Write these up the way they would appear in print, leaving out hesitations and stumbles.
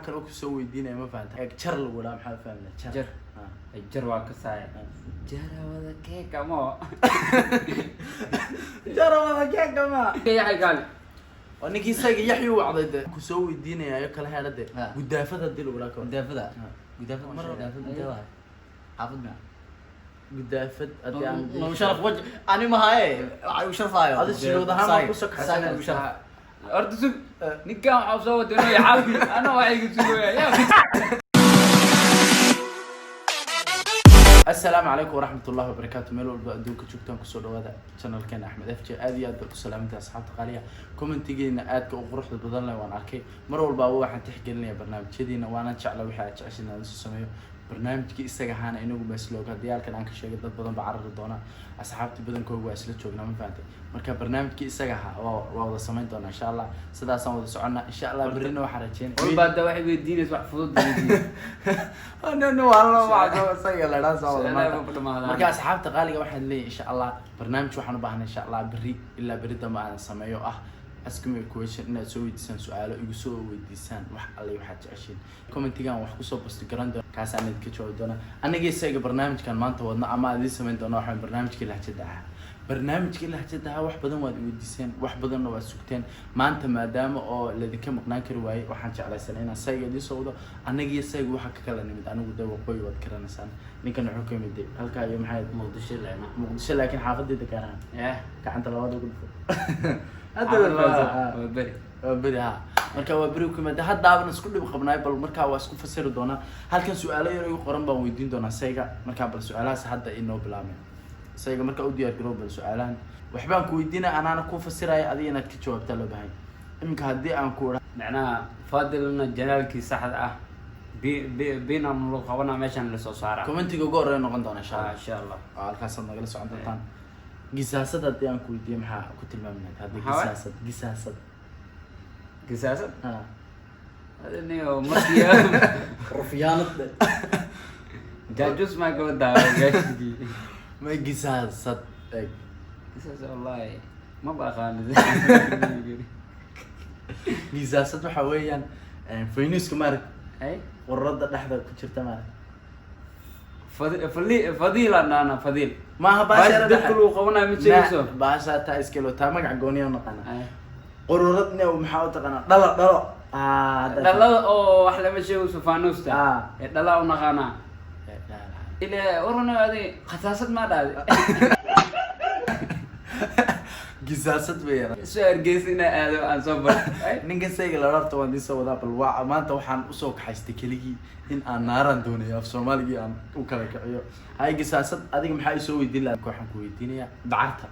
كانوا كسوي دينا ما فهمت جر ولا محل فهمنا جر الجر واكساي جر ولا كيك ما جر ولا كيك ما يا قال وانك يساق يحيى وعضد كسوي دينا يا كل هذا ودافده دي ولا كون ودافده مره دافده حافظنا قدافد ما شرف وجه انا ما هاي وشرف هاي هذا الشيء ده ما كوسك حسن وشرف أردسك نكام عصوة دنيا عافي أنا واعي قصوية يا السلام عليكم ورحمة الله وبركاته. ميلو البعدوك شفتون كسر هذا channel كان أحمد أفجع هذه أدرك سلامتي أصحاب قالية كومنت تجينا آدك وقروح البدلنا وأنا أركي مرة الباو واحد تحكي لنا برنامج كذينا وأنا نشعل وحاجة عشان نسميه برنامج كي استجاهنا إنه بس لو كديال كان عنك شيء قد بدن بعرض دونا أصحابتي بدن كوي واسلة شغلنا من فانتي مركب برنامج كي استجاها وهذا سمين دونا إن شاء الله سدا سمود سعنا إن شاء الله برينا وحرجين بعد واحد يدين يسمع فضول أنا والله ما عاد سيء لا سوى مركب أصحابتي قالي واحد لي إن شاء الله برنامج وحنا بحنا إن شاء الله بري إلا بريدا ما أنا سميه أسكمي كويشن إن سوي ديسان سؤال يقصوا وديسان وح الله يحج عشين كومنتي كان وحكوا بس جراند كاس عن الكتشو دونا أنا جي ساق برنامج كان ما أنت ودنا أما لسه من دونا وحنا برنامج كله حتدعها برنامج كله حتدعها وح بدن وديسان وح بدن وسكتين ما أنت ما دام أو الذي كم قناك رواي وحنش على سنين ساق دي صودا أنا جي ساق وحك كلا نمد أنا وده وقوي وذكرنا سنة نكن حكي مدي هل كان يوم حيد مقدش لكن حافظ دي ذكرنا كعنت الواد وقول هذا بري ها marka waa bari ku maada hadda isku dhib qabnaay bal marka waa isku fasiri doona halkan su'aalo yar oo qoran baan weydiin doona sayga marka bal su'aalahaas hadda inoo bilaabay sayga marka u diyaar garow bal su'aalaan waxbaan ku weydiinaa anaana ku fasiraay adiga inaad ka jawaabta loo baahay imka hadii aan ku macnaa faadilna janaalkii saxda ah بينا نلقى قوانا ماشان لسه صارا. كومنتي جو قرر نقدر إن شاء الله. إن شاء الله. الكاسة نقول سو عند الطن. قصاصة هدي أنا كويتي محا كنت الممنوع هذه قصاصة. قصاصة؟ هذا نيو مركيا. رفيانة. جاجوس ما يقول ده جاشدي. ما قصاصة. قصاصة والله ما بقى خالد. قصاصة حواليا. فينيس كمارك أي والرد لحظة كنت تمام فضيل أنا فضيل ما باشا دخلوا قونا من شيء سو باشا تايس كيلو تامك عقوني ونقنا قررتني ومحاولة قنا لا أو أحلى من شيء سفانوستا لا ونقنا إلى ورنا هذه خساسة ما ده قصاصة بيرا سؤال جيسنا هذا أنصبر نيجي سيجل رابط وندي سو ذا بالواقع ما أنت وحن أسوق حيستكلي إن أنا دوني في الصومالي أنا وكذا كأيو هاي قصاصة أديك محي يسوي ديلا كوحن كويتينيا دعرتها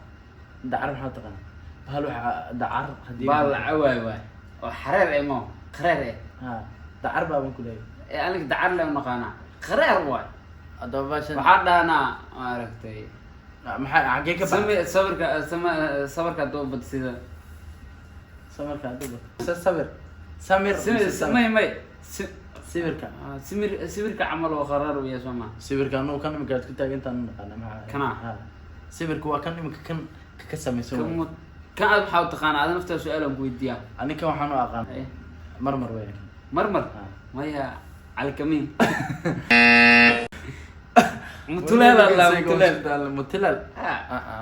دعر محط قنا بهالو دعر هدي بالعواي وحرر إمام خرر ها دعر بابن كله يعني دعر له نقانا خرر واي هذا باش وحد أنا ما عرفتي حقيقة صبر كدو بتصير صبر كدو سمير سمير كعمل وقرار ويا سما سمير كانوا كان مقعد كنت أنت أنا مع كنا سمير كوا كان كسمي سمير كان بحاول تقانا هذا نفتح سؤالهم بوديا أنا كم حنو أقام مرمر وين مرمر ما هي على كمين متلال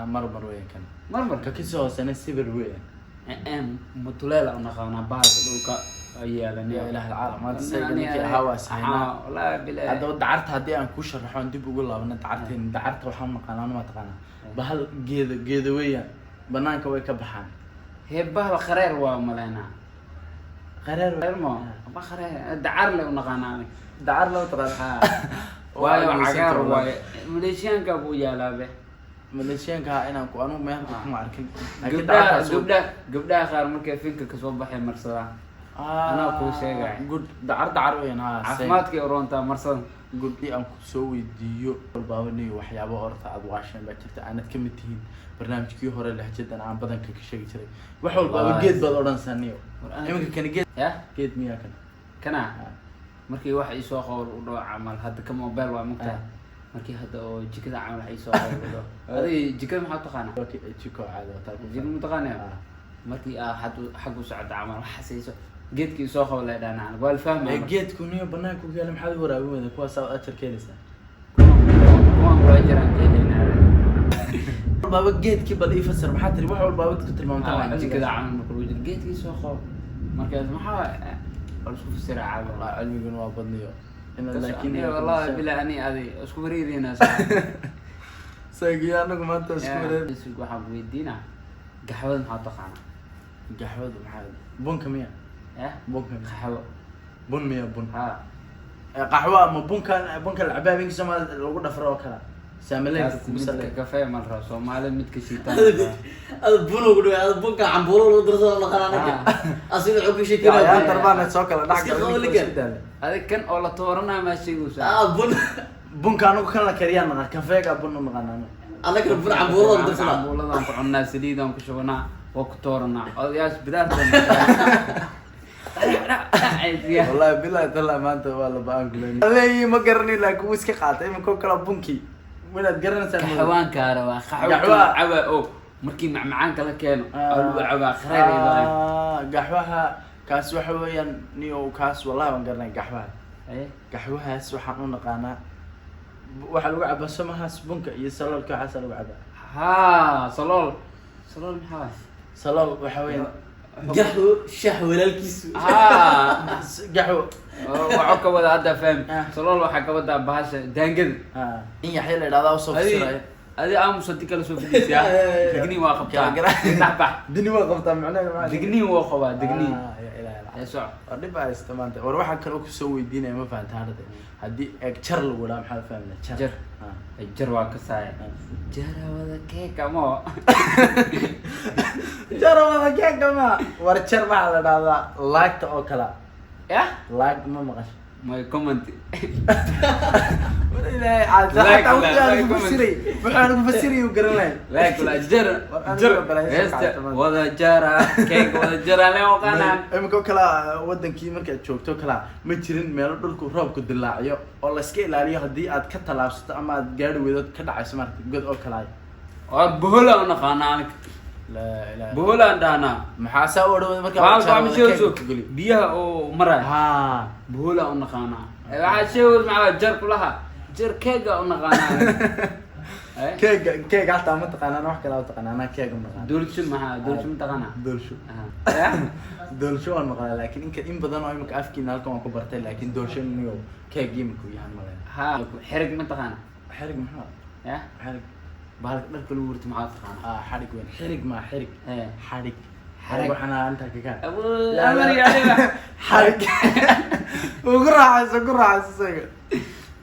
مرمر وين كان مرمر ككيسو سنة سيبر وين متلال أنا خانا بعض لوكا أيها يا إله العالم هذا سيجني كهواس هنا لا بالله هذا دعرت هدي أنا كوشر رحون دي بقول الله أنا دعرت وحنا مقالنا ما تقانا بهال جيد ويا بنانك ويا كبحان هي بهال خرير وملانا خرير ما خرير دعر له ونقانا دعر له ترى واي عقار واي مليشيان كابو يالا به مليشيان كا أنا كأنو ما يحكم عاركين قبدا آخر مركب فينك كسب بحي مرسلا أنا أقول شيء قد دعر وين ها عفمات كي أورونتا مرسل قد لي أنك سوي ديو الباوني وحيابه أورث أدواشين بكرت أنا كمتين برنامج كي هو اللي حجت أنا عم بدن كشيء كذي وحول بجد بدوران سنيو يمكن كان جد جد ميا كنا markii wax ay soo qoor u dhoo amal hada ka mobile waa mugta markii hada oo jikada amal ay soo qoor u dhoo adii jikada maxaa taqaana jiko caado taa jikada ma taqaana markii xad xaq u socda amal xasayso geedkii soo qabo la dhaana waa la fahmay geedku niyo banaanku ku yaala maxaad waraabi wada kuwaas aad ajar keenaysaa waan waa jiraan keenayna baba geedkii bal ifasir maxaa tiri wax walba aad ku tilmaamtaa jikada caan marka loo jiro geedkii soo qabo markaas maxaa isku fasira caabo cilmigan waa badniyo laakiin wallahi bila ani adi isku wareerina sagiya anagu maanta isku wareer waxaan weydiinaa gaxwada maxaa taqaana gaxwada maxaa bunka miya bunka qaxwo bun miya bun qaxwo ama bunka alcabaabinka Soomaaliya lagu dhafro oo kala saamaleynka ku salay kafee mal rabo Soomaaliya mid ka shiitaan bun ugu dhaw ad bunka cambuulo lagu darsado la qaraanaka asina xubin shikira yaa darbaan soo kala dhac adig kan oo la toorana ma sheegaysaa bunka anagu kan la kariyaan naqa kafeega bun u naqaanaa anaga bun cambuulo lagu darsado cambuuladan ku cunaa saliidan ku shubnaa waa ku toorana odayaas bidaartan والله بالله طلع ما انت والله بانقلني لي ما قرني لك ويسكي قاطع من كل كلام بنكي وين تقرن سنه حيوان كهرباء قحوه عبا او markii macmacaanka la keeno caba khayr qaxwaha kaas waxa weeyaan niyo kaas wallahi waan garanay qaxwaha qaxwahaas waxaan u naqaanaa waxa lagu cabaa samahaas bunka iyo saloolka waxa lagu cabaa salool maxaa salool waxa weeyaan قحو شهوة للكيس قحو وعك ودا هذا فهم صلول waxa ka wada bahasha daangad in yaxay la ilaada soo fiiray adi aamu santi kala soo fidiyaa digni waa qabtaa naxbax digni waa qabtaa macnaheedu digni waa qabaa digni ya ilaahay ya soo dhib ay istamaanta war waxa kale ku soo weydiinay ma fahantaa hadda hadii eeg jar lagu wada maxaa fahmay jar waa ka saay jara wada keeka mo jara wada keeka ma war jar waxa la dhahdaa laagta oo kala laag ma maqash ما كومنت لا عاد أنا بفسري أنا بفسري وقرناي لا كلا جر وذا جرا كيك وذا جرا له وقنا إمكو كلا ودن كي مركز شوكتو كلا مترين ميلو دولكو روب كدلاعيو والله سكيل عليه هدي أد كتلابست أما جارو ويدود كدا عسمر قد أو كلاي بهلا أنا خانانك لا لا بهلا عندنا محاسة ورو مركز بعمل شو بيها أو مرة بهلا أنا خانا عشان مع جر كلها جر كيكة أنا خانا كيك حتى ما تقنا أنا وحكي لا تقنا أنا كيك ما دولشو مع دولشو متقنا دولشو أنا مقالة لكن إن بدنا نعمل كأفكي نالكم أكو برتين لكن دولشو نيو كيك يمكو يعني مالين حرق متقنا حرق محمد حرق بهالك كل ورد معاه تقنا حرق وين حرق ما حرق حرق حرق وحنا أنت كذا لا حرق وقرع سيء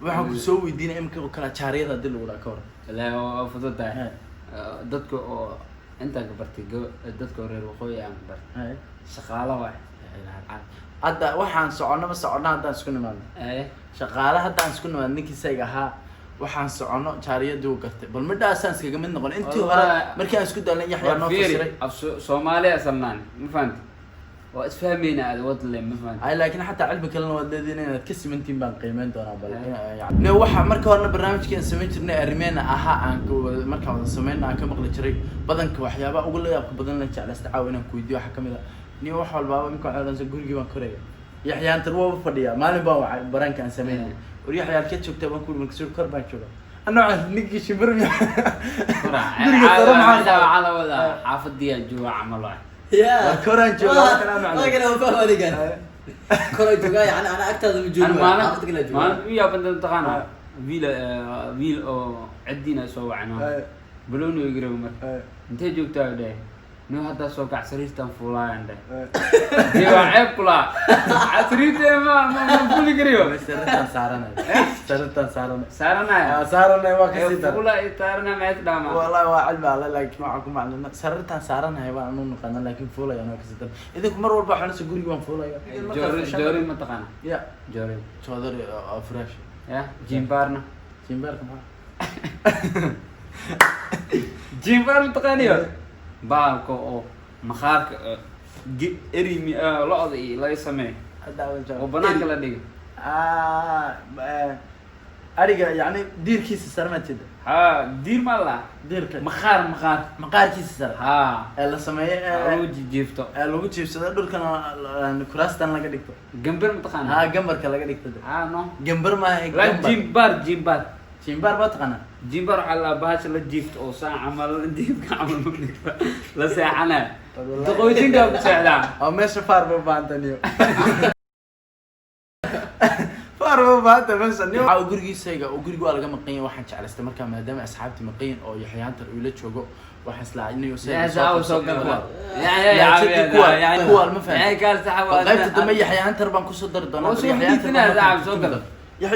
waxaan ku soo weydiinay imka kala jaariyada dil wada ka hor la fududahay dadka oo inta ka bartay dadka reer waqooyi aan bartay shaqaalaha wax hadda waxaan soconno haddaan isku nimaadno shaqaalaha haddaan isku nimaadno ninkii sayga ahaa waxaan soconno jaariyadu gartay bal midhaasaan iskaga mid noqon intii hore markii aan isku daalnay yaxyaa noo fasiray Soomaaliya asalnaan ma fahanti واسفهمينا هذا وضل ما فهمت اي لكن حتى علبك كلنا ودادين ان كسمنتين بان قيمين دونا بل يعني waxa marka horna barnaamijkeen sameyn jirnay arimeena aha aan marka wada sameeyna aan ka maqli jiray badanka waxyaaba ugu leeyahay badan la jecel istacaaw inaan ku weydiyo waxa kamid ah ni wax walba imka caadansa gurigii baan koraya yaxyaan tarwo fadhiya maalin baan waxay barankaan sameeyay war yaxyaan ka joogtay baan ku markii kor baan jooga ana nigi shibirmi على ولا حافظي جوا عمله يا كوران جوا كلام ما كان فاهم هذيك كوران جوا يعني انا اكثر من جوا ما يا بنت تقانا ويل او عدينا سو عنا بلونو يقرب مر انت جوجتا ده نو هذا سو قاع سريرتان فولا عنده جوا عيب كلا سريرته ما فول يقريو سرتان سارنا واكسي فولا يتارنا ما يتدام والله وعلم على لكن معكم معلنا سرتان سارنا هي وانا نقنا لكن فولا انا كسيت اذا مر والبا حنا سغوري وان فولا جوري ما تقانا يا جوري صدر فريش يا جيمبارنا كم جيمبار تقانيو بالكو او مخارك اريمي لقضي لا يسمع وبناك لا دغ ariga yani diirkiisa sare ma jida ها دير مالا diirka مخار maqaarkiisa sare ها ee la sameeyo روجي جيفتو ee lagu jiibsado dhulkana kuraastan laga dhigto جنبر متقانا ها gambarka laga dhigto ها نو gambar maaha لا جيمبار jimbaar baa taqaana جيمبر على باش لا جيفت او ساعة عمل جيفت عمل لا ساعة انا تقويتين قبل ساعة oo meesha faar ba baantaniyo faar ba baanta meesha niyo waxa gurigiisayga oo guriga waa laga maqan yahay waxaan jeclaystay markaa maadaama asxaabti maqan oo yaxyaanta uu la joogo waxaan isla inayo يا زاو سوق يعني kuwa ma fahmin يعني قال سحب qaybta dambe yaxyaanta baan ku soo dari doonaa وسوق ديتنا زعب سوق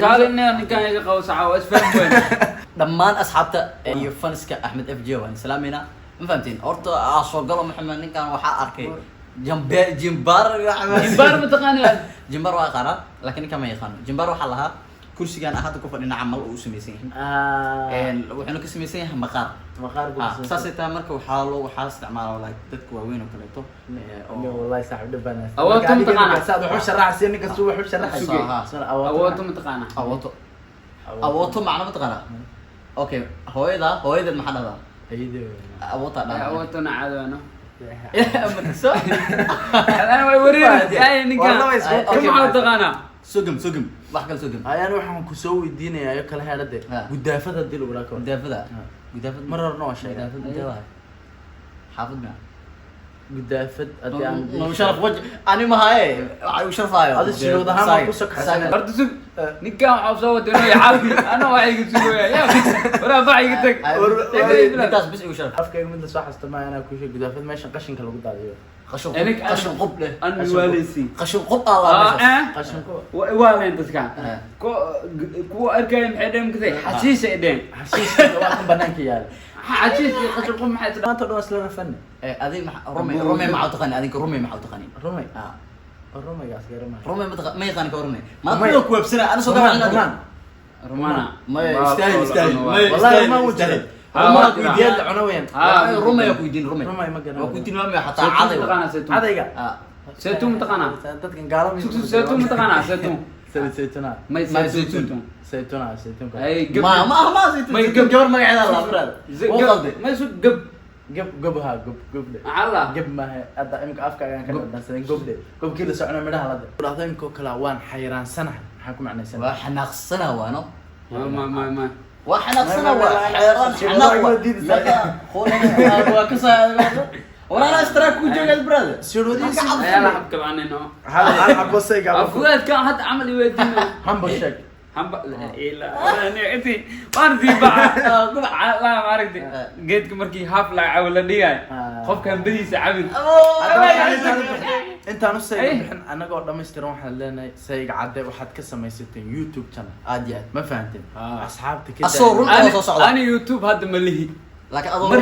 قال انه كان يقوا ساعة واسفل وين dhammaan asxaabta iyo fanska Axmed FJ waan salaamina ma fahamteen horta soo galo Maxamed ninkan waxa arkay jimbar جيمبار متقانا jimbar waa qara laakiin kama yaqaan jimbar waxa lahaa kursigan ahad ku fadhina camal uu sameeyay wuxuuna ka sameeyay maqaar maqaar buu saasita marka waxa isticmaalo like dadku waaweyn oo kaleeto wallahi saaxiib dhibana أوتو متقانا saad wuxuu sharaxay ninka suu wuxuu sharaxay أوتو متقانا awooto macna ma taqaana okay hooyada maxaa dhahdaa ayde awoota dhahdaa أوتو نعادو أنا أنا وريني يعني نكان كم عاد تقانا sugum wax kale sugum ayaan waxaan ku soo weydiinayaa kala heerade gudaafada dil ugu raako gudaafada mar horna waa sheegay gudaafada xaafadna gudaafad adii aan no sharaf waj ani ma haye waxa uu sharfaayo adi shilooda haan ku soo kaxsan برضو سوق نكان وحوصوت إنه يعافي أنا واعي قلت له يا ولا باعي قلت لك intaas bis uu sharf afkayga mid soo xastama inaan ku sheeg gudaafad meesha qashinka lagu daadiyo qashin qub leh أنا واليسي qashin qub Allah qashinku وين تسكان كو أركان محدم كذا حسيسة إدين xashiishka waa kan banaanka yaal حسيسة قشر قم حتى maanta dhan isla rafan adi rumay ma taqaan adinka rumay ma taqaan rumay rumaygaas garama rumay ma yaqaan ka rumay ma ku kuwabsana ana soo gacan رومانا ما يستاهل والله ما وجهت ما ويديد عنوين rumay ku diin rumay rumay ma garan waa ku tilmaamay xataa caday cadayga سيتون متقنا dadkan gaalada سيتون متقنا سيتون saytuna ما سيتون saytuna أي ما زيتون ما يقب gabar magaceeda la afraad قب ما يسوق قب gabha gabde على gab ma hadda imka afkaagan ka dhaansan gabde gabkii la socona midhaha la dhahdo imka kala waan xayraansanahay maxaa ku macnaysan waa xanaaqsana waano ما waa xanaaqsana waa xeeraan xanaaq waa ka saacada ولا اشتراك وجهك برادر سيروديس يا لا حبك عننا هذا حبسي قال أفضل كان حتى عمل يودينا هم بشك هم لا أنا أنت أرضي بقى لا ما عرفت جيت كمركي حفلة أولا ديا خوف كان بدي سعبد انت نص الحين انا قاعد دمستيرون waxaan leenahay sayg cadde waxaad ka samaysatay YouTube channel aad yaad ma fahanteen asxaabta kida أنا يوتيوب هذا ملهي لكن أظن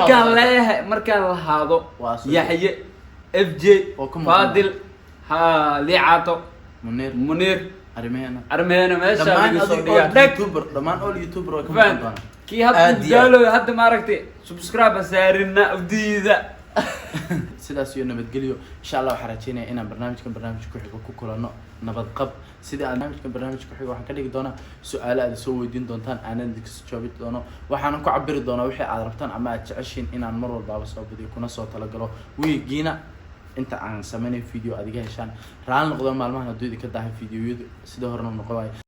مركان هذا يحيى FJ فاضل ها ليعاتو منير أرمينا ماشي دمان أول يوتيوبر كي هاد ما ركتي سبسكرايب سارنا وديدا sidaas iyo nabadgelyo insha Allah waxaan rajeynayaa inaan barnaamijkan ku xigo ku kulano nabad qab sida barnaamijkan ku xigo waxaan ka dhigi doonaa su'aalo aad soo weydiin doontaan aanan idinka soo jawaabi doono waxaan ku cabiri doonaa wixii aad rabtaan ama aad jeceshiin inaan mar walba soo badiyo kuna soo talagalo wiigiina inta aan sameynay video adiga heshaan raal noqdo maalmahan haddii ka dahay fiidiyoyadu sida horena noqon